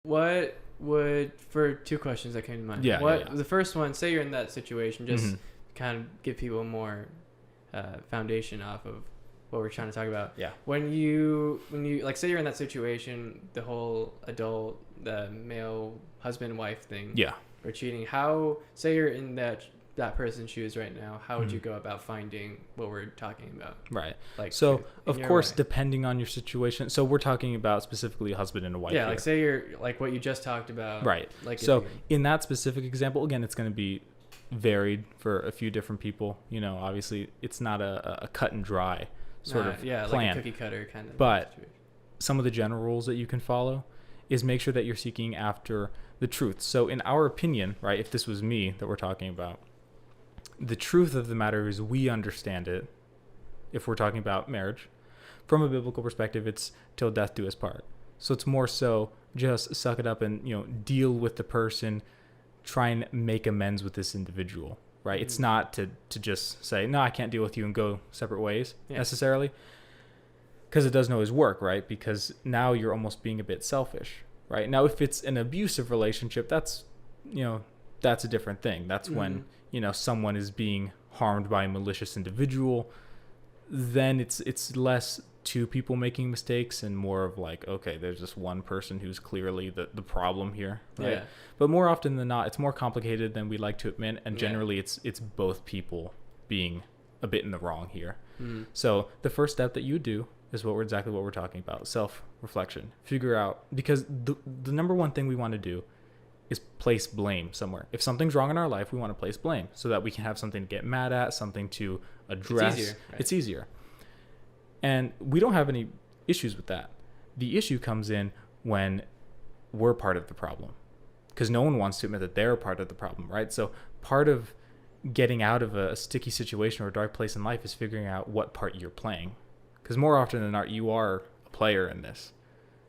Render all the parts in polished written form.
What would, for two questions that came to mind. The first one, say you're in that situation, just kind of give people more foundation off of what we're trying to talk about. Yeah. When you like, say you're in that situation, the whole adult, the male husband wife thing. Yeah. Or cheating. How, say you're in that person's shoes right now, how would you go about finding what we're talking about? Right. Like, so of course, depending on your situation, so we're talking about specifically a husband and a wife. Yeah. Here. Like, say you're like what you just talked about. Right. Like, so in that specific example, again, it's going to be varied for a few different people. You know, obviously it's not a cut and dry sort of plan. Like a cookie cutter kind of But situation. Some of the general rules that you can follow is make sure that you're seeking after the truth. So in our opinion, right, if this was me that we're talking about, the truth of the matter is we understand it. If we're talking about marriage, from a biblical perspective, it's till death do us part. So it's more so just suck it up and, deal with the person, try and make amends with this individual, right? Mm-hmm. It's not to just say, no, I can't deal with you and go separate ways necessarily. Because it doesn't always work, right? Because now you're almost being a bit selfish, right? Now, if it's an abusive relationship, that's a different thing. That's when, someone is being harmed by a malicious individual. Then it's less two people making mistakes and more of like, okay, there's just one person who's clearly the problem here, right? Yeah. But more often than not, it's more complicated than we like to admit, and generally it's both people being a bit in the wrong here. Mm. So the first step that you do is exactly what we're talking about, self-reflection. Figure out, because the number one thing we want to do is place blame somewhere. If something's wrong in our life, we want to place blame so that we can have something to get mad at, something to address. It's easier. Right? It's easier. And we don't have any issues with that. The issue comes in when we're part of the problem, because no one wants to admit that they're part of the problem, right? So part of getting out of a sticky situation or a dark place in life is figuring out what part you're playing. Because more often than not, you are a player in this,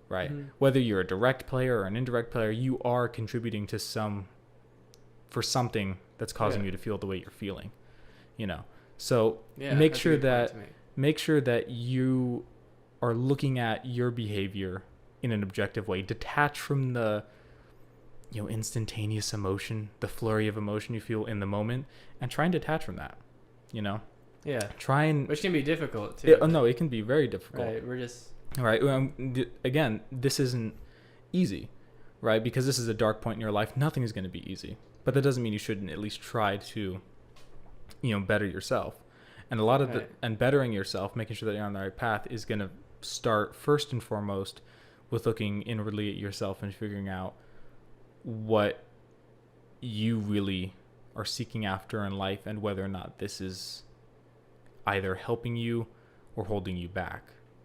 right? Mm-hmm. Whether you're a direct player or an indirect player, you are contributing to something that's causing you to feel the way you're feeling, So make sure that you are looking at your behavior in an objective way, detach from the instantaneous emotion, the flurry of emotion you feel in the moment, and try and detach from that, Yeah. Which can be difficult too. It can be very difficult. Right. We're just. Right. Again, this isn't easy, right? Because this is a dark point in your life. Nothing is going to be easy, but that doesn't mean you shouldn't at least try to, better yourself. And a lot of and bettering yourself, making sure that you're on the right path, is going to start first and foremost with looking inwardly at yourself and figuring out what you really are seeking after in life and whether or not this is either helping you or holding you back.